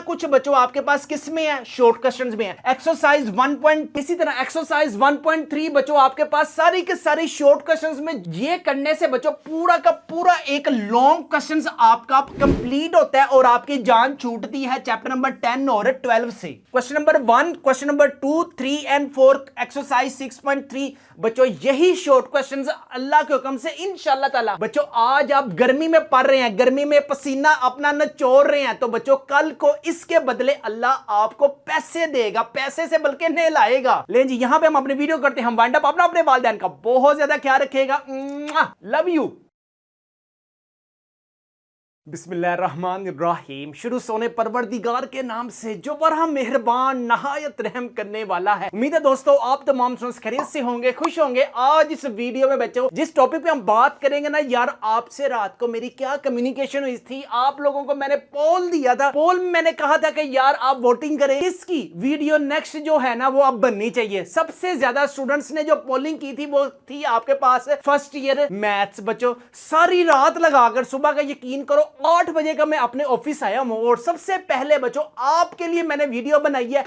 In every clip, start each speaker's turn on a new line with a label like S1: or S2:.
S1: कुछ बच्चों आपके पास किस में है, शॉर्ट क्वेश्चंस में है। एक्सरसाइज 1. इसी तरह एक्सरसाइज 1.3 बच्चों आपके पास सारी के सारी शॉर्ट क्वेश्चंस में। ये करने से बच्चों पूरा का पूरा एक लॉन्ग क्वेश्चंस आपका कंप्लीट होता है और आपकी जान छूटती है चैप्टर नंबर 10 और 12 से। Question number 1, question number 2, 3 and 4, exercise 6.3 बच्चों यही शॉर्ट क्वेश्चंस अल्लाह के हुक्म से इंशाअल्लाह ताला बच्चों आज आप गर्मी में पढ़ रहे हैं, गर्मी में पसीना अपना निचोड़ रहे हैं, तो बच्चों कल को इसके बदले अल्लाह आपको पैसे देगा, पैसे से बल्कि नहलाएगा। लेकिन जी यहां पे हम अपनी वीडियो करते हैं, हम वाइंड अप अपने वालिदैन का बहुत ज्यादा ख्याल रखिएगा। Love you. बिस्मिल्लाहिर्रहमानिर्रहीम। शुरू सोने परवरदिगार के नाम से जो बड़ा मेहरबान नहायत रहम करने वाला है। उम्मीद है दोस्तों आप तमाम खैरियत से होंगे, खुश होंगे। आज इस वीडियो में बच्चों जिस टॉपिक पे हम बात करेंगे ना यार, आपसे रात को मेरी क्या कम्युनिकेशन हुई थी, आप लोगों को मैंने पोल दिया था। पोल में मैंने कहा था कि यार आप वोटिंग करें, इसकी वीडियो नेक्स्ट जो है ना वो अब बननी चाहिए। सबसे ज्यादा स्टूडेंट्स ने जो पोलिंग की थी वो थी आपके पास फर्स्ट ईयर मैथ्स। बच्चों सारी रात लगाकर सुबह का यकीन करो 8 बजे का मैं अपने ऑफिस आया हूं और सबसे पहले बच्चों आपके लिए मैंने वीडियो बनाई है।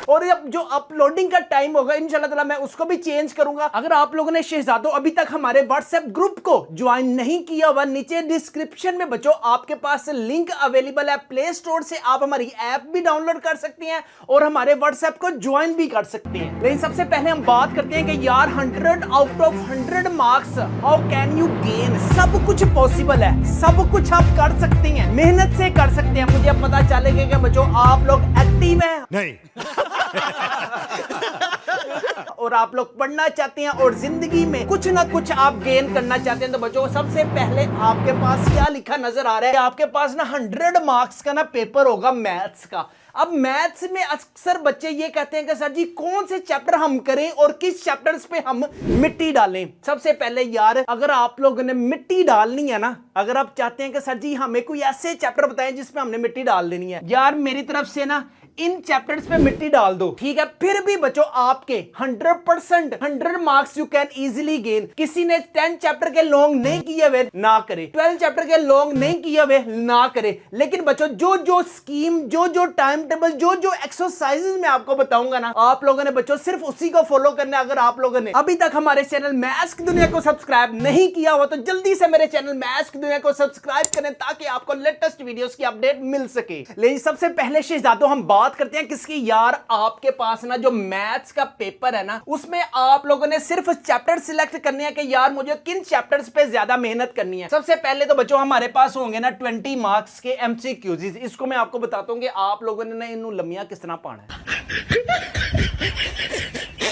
S1: और अब जो अपलोडिंग का टाइम होगा इंशाल्लाह ताला मैं उसको भी चेंज करूंगा। अगर आप लोगों ने शहजादों अभी तक हमारे व्हाट्सएप ग्रुप को ज्वाइन नहीं किया हुआ, नीचे डिस्क्रिप्शन में बच्चों आपके पास लिंक अवेलेबल है। प्ले स्टोर से आप हमारी ऐप भी डाउनलोड कर सकती हैं और हमारे व्हाट्सएप को ज्वाइन भी कर सकते हैं। लेकिन सबसे पहले हम बात करते हैं कि यार 100 out of 100 marks how can you gain. सब कुछ पॉसिबल है, सब कुछ आप कर सकते हैं, मेहनत से कर सकते हैं। मुझे अब पता चलेगा कि बच्चों आप लोग एक्टिव हैं नहीं और आप लोग पढ़ना चाहते हैं और जिंदगी में कुछ ना कुछ आप गेन करना चाहते हैं। तो बच्चों सबसे पहले आपके पास क्या लिखा नजर आ रहा है, आपके पास ना 100 मार्क्स का ना पेपर होगा मैथ्स का। अब मैथ्स में अक्सर बच्चे ये कहते हैं कि सर जी कौन से चैप्टर हम करें और किस चैप्टर्स पे हम मिट्टी डालें। सबसे पहले यार अगर आप लोगों ने मिट्टी डालनी है ना, अगर आप चाहते हैं कि सर जी हमें कोई ऐसे चैप्टर बताएं जिसमें हमने मिट्टी डाल देनी है, यार मेरी तरफ से ना इन चैप्टर्स पे मिट्टी डाल दो, ठीक है। फिर भी बच्चों आपके 100% 100 marks you can easily gain. किसी ने 10 चैप्टर के लॉन्ग नहीं किए हुए ना करे, 12 चैप्टर के लॉन्ग नहीं किए हुए ना करे। लेकिन बच्चों जो जो स्कीम, जो जो टाइम टेबल, जो जो एक्सरसाइजेस मैं आपको बताऊंगा ना, आप लोगों ने बच्चों सिर्फ उसी को फॉलो करना है। अगर आप लोगों ने अभी तक हमारे चैनल मैथ्स की दुनिया को सब्सक्राइब नहीं किया हुआ तो जल्दी से मेरे चैनल मैथ्स की दुनिया को सब्सक्राइब करें ताकि आपको लेटेस्ट वीडियोस की अपडेट मिल सके। लेकिन सबसे पहले शहजादों हम बात करते हैं किसकी, यार आपके पास ना जो मैथ्स का पेपर है ना उसमें आप लोगों ने सिर्फ चैप्टर सिलेक्ट करने हैं कि यार मुझे किन चैप्टर्स पे ज्यादा मेहनत करनी है। सबसे पहले तो बच्चों हमारे पास होंगे ना 20 मार्क्स के एमसीक्यूज। इसको मैं आपको बताता हूं कि आप लोगों ने ना इन लम्मिया किस तरह पाना है।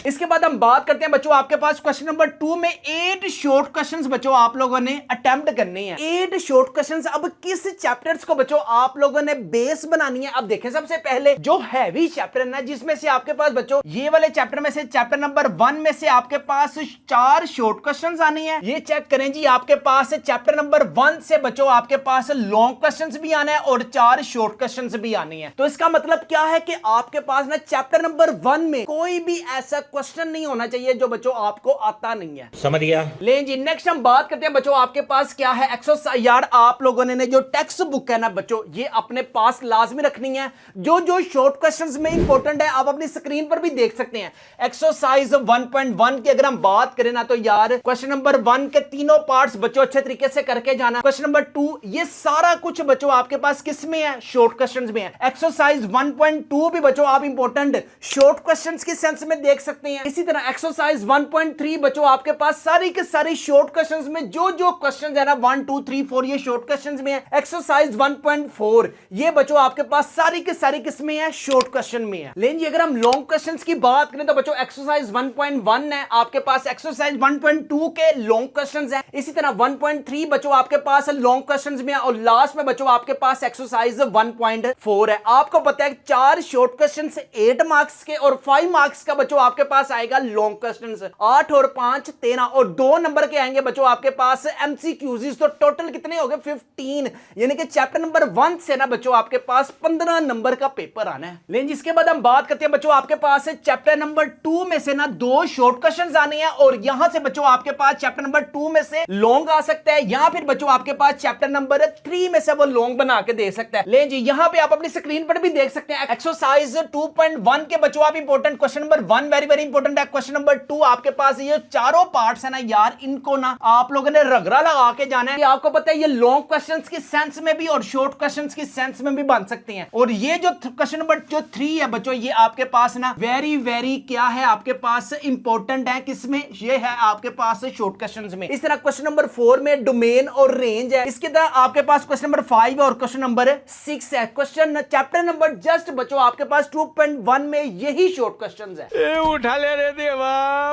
S1: इसके बाद हम बात करते हैं बच्चों आपके पास क्वेश्चन नंबर 2 में 8 शॉर्ट क्वेश्चंस बच्चों आप लोगों ने अटेम्प्ट करने हैं। 8 शॉर्ट क्वेश्चंस। अब किस चैप्टर्स को बच्चों आप लोगों ने बेस बनानी है। अब देखें सबसे पहले जो हैवी चैप्टर है ना जिसमें से आपके पास बच्चों ये वाले चैप्टर में से चैप्टर नंबर 1 में से आपके पास 4 शॉर्ट क्वेश्चंस आने हैं। ये चेक करें जी, आपके पास चैप्टर नंबर 1 से बच्चों आपके पास लॉन्ग क्वेश्चंस भी आने हैं और 4 शॉर्ट क्वेश्चंस भी आने हैं। तो इसका मतलब क्या है कि आपके पास ना चैप्टर नंबर 1 में कोई भी ऐसा क्वेश्चन नहीं होना चाहिए जो बच्चों आपको आता नहीं है। समझ गया। लेकिन जी नेक्स्ट हम बात करते हैं बच्चों आपके पास क्या है एक्सरसाइज। यार आप लोगों ने जो टेक्स्ट बुक है ना बच्चों ये अपने पास लाजमी रखनी है। जो जो शॉर्ट क्वेश्चंस में इंपॉर्टेंट है आप अपनी स्क्रीन पर भी देख सकते हैं। एक्सरसाइज 1.1 की अगर हम बात करें ना तो यार क्वेश्चन नंबर 1 के तीनों पार्ट्स बच्चों अच्छे तरीके से करके जाना। क्वेश्चन नंबर 2 ये सारा कुछ बच्चों आपके पास किस में है, शॉर्ट क्वेश्चंस में है। एक्सरसाइज 1.2 भी बच्चों आप इंपॉर्टेंट शॉर्ट क्वेश्चंस के सेंस में देख सकते हैं। इसी तरह एक्सरसाइज 1.3 बच्चों आपके पास सारी के सारी शॉर्ट क्वेश्चंस में जो जो क्वेश्चंस है ना 1 2 3 4 ये शॉर्ट क्वेश्चंस में है। एक्सरसाइज 1.4 ये बच्चों आपके पास सारी के सारी किस में है, शॉर्ट क्वेश्चन में है। लेकिन अगर हम लॉन्ग क्वेश्चंस की बात करें तो बच्चों एक्सरसाइज 1.1 है आपके पास, एक्सरसाइज 1.2 के लॉन्ग क्वेश्चंस है। इसी तरह 1.3 बच्चों आपके पास लॉन्ग क्वेश्चंस में है और लास्ट में बच्चों आपके पास एक्सरसाइज 1.4 है। आपको पता है 4 शॉर्ट क्वेश्चंस 8 मार्क्स के और 5 मार्क्स का बच्चों आपके पास आएगा लॉन्ग क्वेश्चंस, 8 और 5 13 और 2 नंबर के आएंगे बच्चों आपके पास एमसीक्यूज। तो टोटल कितने हो गए 15, यानी कि चैप्टर नंबर 1 से ना बच्चों आपके पास 15 नंबर का पेपर आना है। लेकिन जिसके बाद हम बात करते हैं बच्चों आपके पास चैप्टर नंबर 2 में से ना 2 शॉर्ट क्वेश्चंस आने हैं और यहां से बच्चों आपके पास चैप्टर नंबर 2 में से लॉन्ग आ सकता है या फिर बच्चों आपके पास चैप्टर नंबर 3 में से वो लॉन्ग बना के दे सकता है। लेकिन जी यहां पे आप अपनी स्क्रीन पर भी देख सकते हैं एक्सरसाइज 2.1 के बच्चों आप important question number 1 very very important है, क्वेश्चन नंबर 2 आपके पास ये चारों पार्ट्स है ना यार, इनको ना आप लोगों ने रगड़ा लगा के जाना है। आपको पता है ये लॉन्ग क्वेश्चंस की सेंस में भी और शॉर्ट क्वेश्चंस की सेंस में भी बन सकते हैं। और ये जो क्वेश्चन नंबर जो 3 है बच्चों ये आपके पास ना वेरी वेरी क्या है आपके पास इंपॉर्टेंट है, किसमें ये है आपके पास शॉर्ट क्वेश्चंस में। इस तरह क्वेश्चन नंबर 4 में डोमेन और रेंज है, इसके तरह आपके पास क्वेश्चन नंबर 5 और क्वेश्चन नंबर 6 है। क्वेश्चन चैप्टर नंबर जस्ट बच्चों आपके पास 2.1 में यही शॉर्ट क्वेश्चंस है।
S2: उठा ले रे देवा,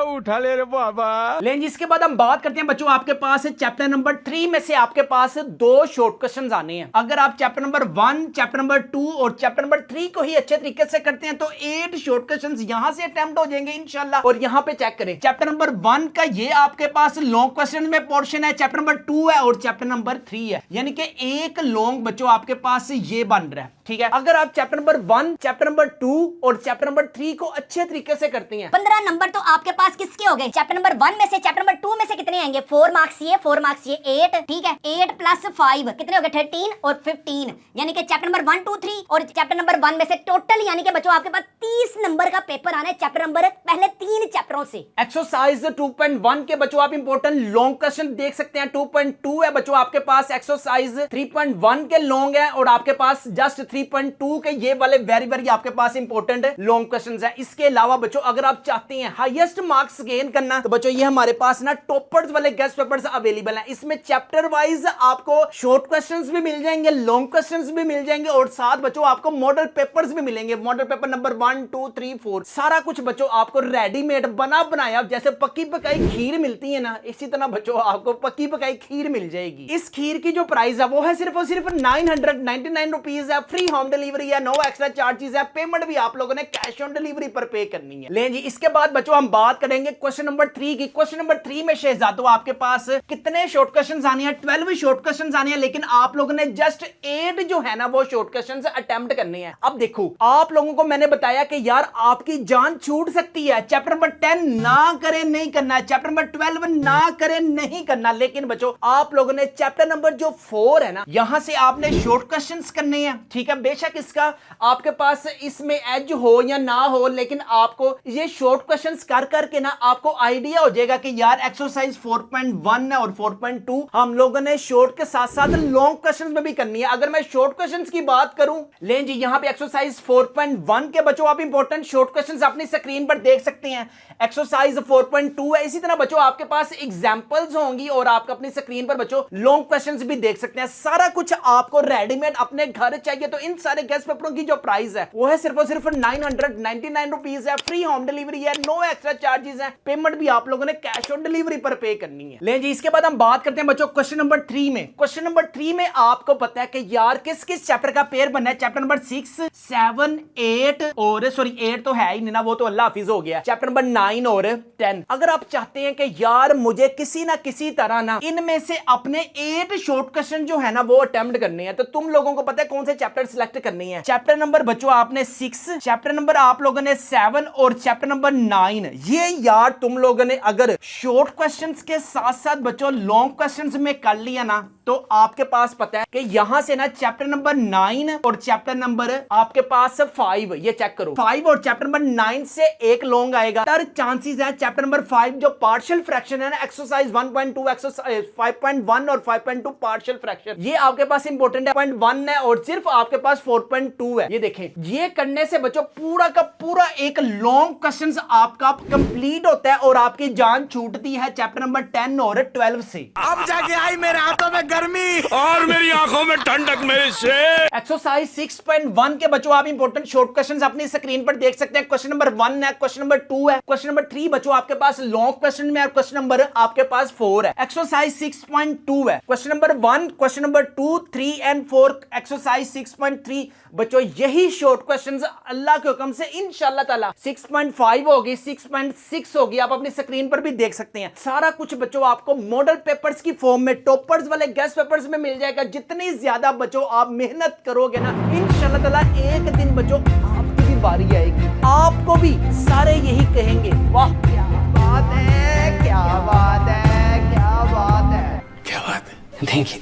S2: उठा ले रे बाबा।
S1: लेकिन इसके बाद हम बात करते हैं बच्चों आपके पास चैप्टर नंबर 3 में से आपके पास 2 शॉर्ट क्वेश्चंस आने हैं। अगर आप चैप्टर नंबर 1, चैप्टर नंबर 2 और चैप्टर नंबर 3 को ही अच्छे तरीके से करते हैं तो 8 शॉर्ट क्वेश्चंस यहां से अटेम्प्ट हो जाएंगे इंशाल्लाह। और यहां पे चेक करें चैप्टर नंबर 1 का ये आपके पास लॉन्ग क्वेश्चन में पोर्शन है, चैप्टर नंबर 2 है और चैप्टर नंबर 3 है, यानी कि एक लॉन्ग बच्चों आपके पास ये बन रहा है। ठीक है, अगर आप चैप्टर नंबर 1, चैप्टर नंबर 2 और चैप्टर नंबर 3 को अच्छे तरीके से करते हैं
S3: 15 नंबर तो आपके पास किसके हो गए? चैप्टर नंबर 1 में से चैप्टर नंबर 2 में से कितने आएंगे? 4 मार्क्स ये 4 मार्क्स ये 8, ठीक है। 8 प्लस 5 कितने हो गए? 13 और 15, यानी कि चैप्टर नंबर 1 2 3 और चैप्टर नंबर 1 में से टोटल यानी कि बच्चों आपके पास 30 नंबर का पेपर आना है चैप्टर नंबर पहले 3 चैप्टरों से।
S1: एक्सरसाइज 2.1 के बच्चों आप इंपॉर्टेंट लॉन्ग क्वेश्चन देख सकते हैं। 2.2 है बच्चों आपके पास, एक्सरसाइज 3.1 के लॉन्ग है और आपके पास जस्ट 3.2 के ये वाले वेरी वेरी आपके पास इंपॉर्टेंट लॉन्ग क्वेश्चंस है। इसके अलावा बच्चों अगर आप चाहते हैं हाईएस्ट मार्क्स गेन करना तो बच्चों ये हमारे पास ना टॉपर्स वाले गेस्ट पेपर्स अवेलेबल हैं। इसमें चैप्टर वाइज आपको शॉर्ट क्वेश्चंस भी मिल जाएंगे, लॉन्ग क्वेश्चंस भी मिल जाएंगे और साथ बच्चों आपको मॉडल पेपर्स भी मिलेंगे। मॉडल पेपर नंबर 1 2 3 4 सारा कुछ बच्चों आपको रेडीमेड बना बनाया जैसे पक्की पकाई खीर मिलती है ना, इसी तरह बच्चों आपको पक्की पकाई खीर मिल जाएगी। इस खीर की जो प्राइस है वो है सिर्फ और सिर्फ 999 रुपीज है। फ्री होम डिलीवरी है, नो एक्स्ट्रा चार्जेस है, पेमेंट भी आप लोगों ने कैश ऑन डिलीवरी पर पे करनी है। ले जी इसके बाद बच्चों हम बात करेंगे क्वेश्चन नंबर 3 की। क्वेश्चन नंबर 3 में शहजादो आपके पास कितने शॉर्ट क्वेश्चंस आने हैं? 12 शॉर्ट क्वेश्चंस आने हैं, लेकिन आप लोगों ने जस्ट 8 जो है ना वो शॉर्ट क्वेश्चंस अटेम्प्ट करने हैं। अब देखो आप लोगों को मैंने बताया कि यार आपकी जान छूट सकती है। चैप्टर नंबर 10 ना करें नहीं करना है, चैप्टर नंबर 12 ना करें नहीं करना, लेकिन बच्चों आप लोगों ने चैप्टर नंबर जो 4 है ना यहां से आपने शॉर्ट क्वेश्चंस करने हैं। ठीक है, बेशक इसका आपके पास इसमें एज हो या ना हो, लेकिन आपको ये शॉर्ट क्वेश्चंस कर करके ना आपको आइडिया हो जाएगा कि यार एक्सरसाइज 4.1 है और 4.2 हम लोगों ने शॉर्ट के साथ साथ लॉन्ग क्वेश्चंस में भी करनी है। अगर मैं शॉर्ट क्वेश्चंस की बात करूं, लें जी यहां पे एक्सरसाइज 4.1 के बच्चों आप इंपॉर्टेंट शॉर्ट क्वेश्चंस अपनी स्क्रीन पर देख सकते हैं। एक्सरसाइज 4.2 है, इसी तरह बच्चों आपके पास एग्जांपल्स होंगी और आप अपनी स्क्रीन पर बच्चों लॉन्ग क्वेश्चंस भी देख सकते हैं। सारा कुछ आपको रेडीमेड अपने घर चाहिए तो इन सारे गेस्ट पेपरों की जो प्राइस है वो है सिर्फ और सिर्फ 999 रुपीज है। फ्री होम डिलीवरी है, नो एक्स्ट्रा चार्जेस है, पेमेंट भी आप लोगों ने कैश ऑन डिलीवरी पर पे करनी है। ले जी इसके बाद हम बात करते हैं बच्चों क्वेश्चन नंबर 3 में। क्वेश्चन नंबर 3 में आपको पता है कि यार किस किस चैप्टर का पेयर बनना है? चैप्टर नंबर 6 7 8 और सॉरी 8 तो है ही नहीं ना, वो तो अल्लाह हाफिज हो गया। चैप्टर नंबर 9 और 10। अगर आप चाहते हैं कि यार मुझे किसी ना किसी तरह ना इनमें से अपने 8 शॉर्ट क्वेश्चन जो है ना वो अटेम्प्ट करने हैं तो तुम लोगों को पता है कौन से चैप्टर सिलेक्ट करने हैं। चैप्टर नंबर बच्चों आपने 6, चैप्टर नंबर आप लोगों ने 7 और चैप्टर नंबर 9। ये यार तुम लोगों ने अगर शॉर्ट क्वेश्चंस के साथ साथ बच्चों लॉन्ग क्वेश्चंस में कर लिया ना तो आपके पास पता है कि यहां से ना चैप्टर नंबर 9 और चैप्टर नंबर आपके पास 5, ये चेक करो 5 और चैप्टर नंबर 9 से एक लॉन्ग आएगा। तर चांसेस है चैप्टर नंबर 5 जो पार्शियल फ्रैक्शन है ना, एक्सरसाइज 1.2 एक्सरसाइज 5.1 और 5.2 पार्शियल फ्रैक्शन, ये आपके पास इंपॉर्टेंट है। 0.1 है और सिर्फ आपके पास 4.2 है। ये देखें, ये करने से बच्चों पूरा का पूरा एक लॉन्ग क्वेश्चन आपका कंप्लीट होता है और आपकी जान छूटती है चैप्टर नंबर 10 और 12 से।
S2: अब जाके आई मेरे हाथों में गर्मी और मेरी आंखों में ठंडक मेरे से।
S1: एक्सरसाइज 6.1 के बच्चों आप इंपॉर्टेंट शॉर्ट क्वेश्चंस अपनी स्क्रीन पर देख सकते हैं। क्वेश्चन नंबर 1 है, क्वेश्चन नंबर 2 है, क्वेश्चन नंबर 3 बच्चों आपके पास लॉन्ग क्वेश्चन में, क्वेश्चन नंबर आपके पास 4 है। एक्सरसाइज 6.2 है, question number 1, question number 2, 3 and 4। Exercise 6.3 बच्चों यही शॉर्ट क्वेश्चंस अल्लाह के हुक्म से इंशाअल्लाह ताला 6.5 6.5 होगी, 6.6 होगी, आप अपनी स्क्रीन पर भी देख सकते हैं। सारा कुछ बच्चों आपको मॉडल पेपर्स की फॉर्म में, टॉपर्स वाले गेस्ट पेपर्स में मिल जाएगा। जितनी ज्यादा बच्चों आप मेहनत करोगे ना, इंशाल्लाह ताला एक दिन बच्चों आपकी भी बारी आएगी, आपको भी सारे यही कहेंगे, वाह क्या बात है, क्या बात है, क्या बात है,
S2: क्या बात है। Thank you.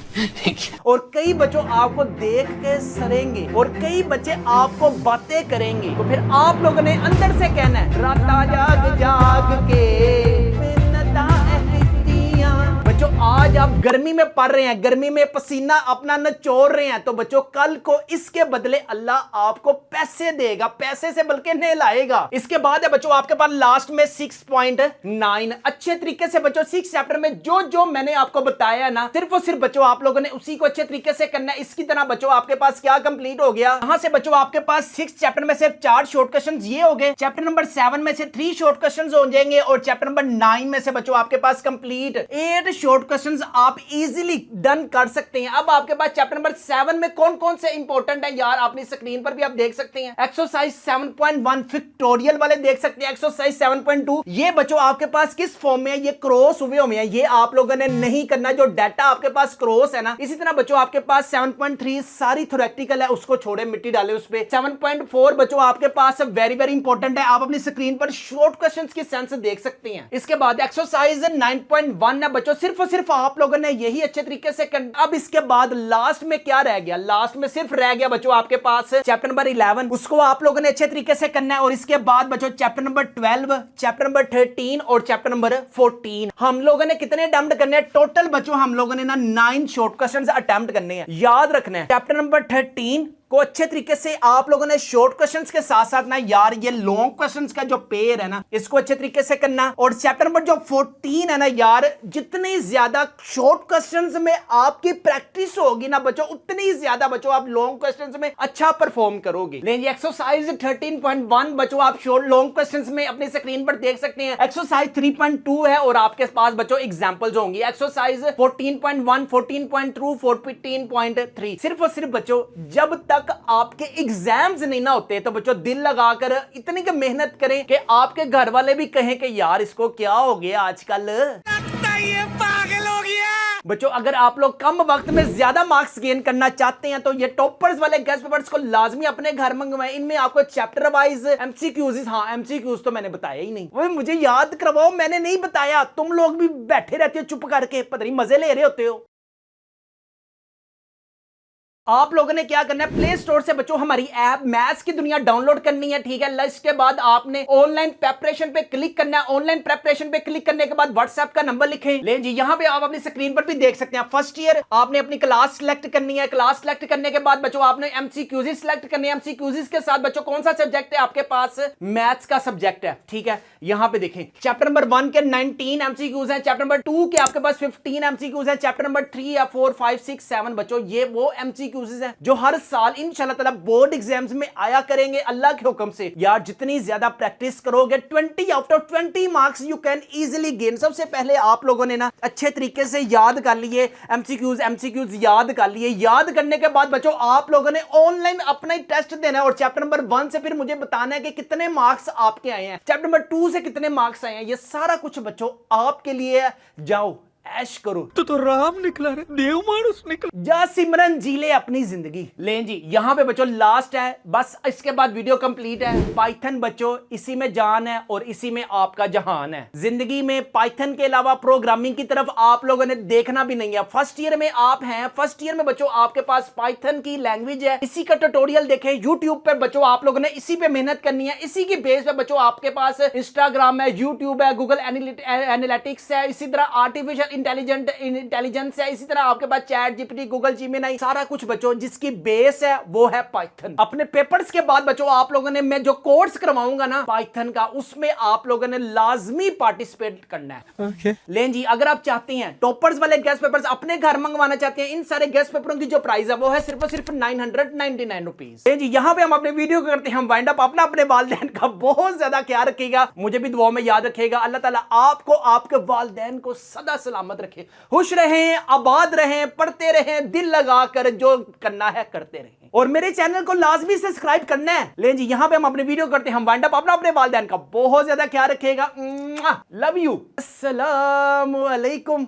S1: और कई बच्चों आपको देख के सरेंगे और कई बच्चे आपको बातें करेंगे। तो फिर आप लोगों ने अंदर से कहना है, राता जाग जाग के मिन्नतां कीतियां। बच्चों आज आप गर्मी में पड़ रहे हैं, गर्मी में पसीना अपना नचोड़ रहे हैं, तो बच्चों कल को इसके बदले अल्लाह आपको पैसे देगा, पैसे से बल्कि नहलाएगा। इसके बाद है बच्चों आपके पास लास्ट में 6.9। अच्छे तरीके से बच्चों 6 चैप्टर में जो जो मैंने आपको बताया ना, सिर्फ और सिर्फ बच्चों आप लोगों ने उसी को अच्छे तरीके से करना है। इसकी तरह बच्चों आपके पास क्या कंप्लीट हो गया, यहां से बच्चों आपके पास 6 चैप्टर में से 4 शॉर्ट क्वेश्चंस ये हो गए, चैप्टर नंबर 7 में से 3 शॉर्ट क्वेश्चंस हो जाएंगे, और चैप्टर नंबर 9 में से बच्चों आपके पास कंप्लीट 8 शॉर्ट क्वेश्चंस आप इजीली डन कर सकते हैं। अब आपके पास चैप्टर नंबर 7 में कौन कौन से इंपॉर्टेंट है यार, अपनी स्क्रीन पर भी आप देख सकते हैं। एक्सरसाइज 7.1 पिक्टोरियल वाले देख सकते हैं, एक्सरसाइज 7.2 ये बच्चों आपके पास किस फॉर्म में है, ये क्रॉस हुए हुए हैं, ये आप लोगों ने नहीं करना, जो डाटा आपके पास क्रॉस है ना। इसी तरह बच्चों आपके पास 7.3 सारी थ्योरेटिकल है, उसको छोड़े मिट्टी डाले उस पे। 7.4 बच्चों आपके पास वेरी वेरी इंपॉर्टेंट है, आप अपनी स्क्रीन पर शॉर्ट क्वेश्चंस की सेंस देख सकते हैं। इसके बाद एक्सरसाइज 9.1 है बच्चों, सिर्फ और सिर्फ आप लोगों ने यही अच्छे तरीके से कर। अब इसके बाद लास्ट में क्या रह गया, लास्ट में सिर्फ रह गया बच्चों आपके पास चैप्टर नंबर 11, उसको आप लोगों ने अच्छे तरीके से करना है। और इसके बाद बच्चों चैप्टर नंबर 12, चैप्टर नंबर 13 और चैप्टर नंबर 14 हम लोगों ने कितने अटेम्प्ट करने हैं टोटल बच्चों, हम लोगों ने ना 9 शॉर्ट क्वेश्चंस अटेम्प्ट करने हैं। याद रखना है चैप्टर नंबर 13 को अच्छे तरीके से आप लोगों ने शॉर्ट क्वेश्चंस के साथ साथ ना यार ये लॉन्ग क्वेश्चंस का जो पेयर है ना, इसको अच्छे तरीके से करना। और चैप्टर नंबर जो 14 है ना यार, जितनी ज्यादा शॉर्ट क्वेश्चंस में आपकी प्रैक्टिस होगी ना बच्चों, उतनी ज्यादा बच्चों आप लॉन्ग क्वेश्चंस में अच्छा परफॉर्म करोगे। लेकिन एक्सरसाइज 13.1 बच्चों आप शॉर्ट लॉन्ग क्वेश्चंस में अपनी स्क्रीन पर देख सकते हैं। एक्सरसाइज 3.2 है और आपके पास बच्चों एग्जांपल्स होंगी। एक्सरसाइज 14.1, 14.2, 14.3 सिर्फ और सिर्फ बच्चों जब तक आपके एग्जाम्स नहीं ना होते तो बच्चों दिल लगाकर इतनी की मेहनत करें कि आपके घर वाले भी कहें कि यार इसको क्या हो गया आजकल,
S2: ये पागल हो गया।
S1: बच्चों अगर आप लोग कम वक्त में ज्यादा मार्क्स गेन करना चाहते हैं तो ये टॉपर्स वाले गेस्ट पेपर्स को लाजमी अपने घर मंगवाएं। इनमें आपको चैप्टर वाइज एमसीक्यूज, हाँ एमसीक्यूज तो मैंने बताया ही नहीं, वो मुझे याद करवाओ, मैंने नहीं बताया। तुम लोग भी बैठे रहते हो चुप करके, पता नहीं मजे ले रहे होते हो। आप लोगों ने क्या करना है, प्ले स्टोर से बच्चों हमारी ऐप मैथ्स की दुनिया डाउनलोड करनी है, ठीक है। इसके बाद आपने ऑनलाइन प्रेपरेशन पे क्लिक करना है। ऑनलाइन प्रेपरेशन पे क्लिक करने के बाद व्हाट्सएप का नंबर लिखें। ले जी यहां पे आप अपनी स्क्रीन पर भी देख सकते हैं। फर्स्ट ईयर आपने अपनी क्लास सिलेक्ट करनी है। क्लास सिलेक्ट करने के बाद बच्चों आपने एमसीक्यूज सिलेक्ट करनी है। एमसीक्यूज के साथ बच्चों कौन सा सब्जेक्ट है आपके पास, मैथ्स का सब्जेक्ट है, ठीक है। यहां पे देखें चैप्टर नंबर 1 के 19 एमसीक्यूज हैं, चैप्टर नंबर 2 के आपके पास 15 एमसीक्यूज हैं, चैप्टर नंबर 3 या 4, 5, 6, 7 बच्चों ये वो एमसीक्यूज हैं जो हर साल इंशाल्लाह ताला बोर्ड एग्जाम्स में आया करेंगे अल्लाह के हुक्म से। यार जितनी ज्यादा प्रैक्टिस करोगे 20 out of 20 marks you can easily gain. सबसे पहले आप लोगों ने ना अच्छे तरीके से याद कर लिए एमसीक्यूज याद कर लिए। याद करने के बाद बच्चों आप लोगों ने ऑनलाइन अपना ही टेस्ट देना है और चैप्टर नंबर 1 से फिर मुझे बताना है कि कितने मार्क्स आपके आए हैं, चैप्टर नंबर 2 से कितने मार्क्स आए हैं। ये सारा कुछ बच्चों आपके लिए है। जाओ ऐश करो।
S2: तो राम निकला रे, देव मानुस निकला।
S1: जा सिमरन जी ले अपनी जिंदगी। लें जी यहां पे बच्चों लास्ट है, बस इसके बाद वीडियो कंप्लीट है। पाइथन बच्चों इसी में जान है और इसी में आपका जहान है। जिंदगी में पाइथन के अलावा प्रोग्रामिंग की तरफ आप लोगों ने देखना भी नहीं है। फर्स्ट ईयर में आप हैं, फर्स्ट ईयर में बच्चों आपके पास पाइथन की लैंग्वेज है, इसी का ट्यूटोरियल देखें यूट्यूब पर बच्चों। आप लोगों ने इसी पे मेहनत करनी है। इसी की बेस पे बच्चों आपके पास इंस्टाग्राम है, यूट्यूब है, गूगल एनालिटिक्स है, इसी तरह आर्टिफिशियल इंटेलिजेंस है, इसी तरह आपके पास चैट जीपीटी, गूगल जेमिनी, सारा कुछ बच्चों जिसकी बेस है वो है पाइथन। अपने पेपर्स के बाद बच्चों आप लोगों ने मैं जो कोर्स करवाऊंगा ना पाइथन का, उसमें आप लोगों ने लाजमी पार्टिसिपेट करना है।
S2: Okay.
S1: लें जी अगर आप चाहते हैं टॉपर्स वाले गेस्ट पेपर्स अपने घर मंगवाना चाहते हैं, इन सारे गेस्ट पेपरों की जो प्राइस है वो है सिर्फ और सिर्फ 999 रुपीज। लें जी यहाँ पे हम अपने वीडियो करते हैं हम वाइंड अप। अपना अपने वालिदैन का बहुत ज्यादा ख्याल रखिएगा, मुझे भी दुआ में याद रखिएगा। अल्लाह ताला आपको आपके वालिदैन को सदा सलामत सलामत रखे, खुश रहें, आबाद रहें, पढ़ते रहें, दिल लगाकर जो करना है करते रहें, और मेरे चैनल को लाजमी सब्सक्राइब करना है। ले जी, यहां पे हम अपने वीडियो करते हैं, हम वाइंड अप। अपना अपने वालिदैन का बहुत ज्यादा ख्याल रखिएगा। Love you. अस्सलामु अलैकुम।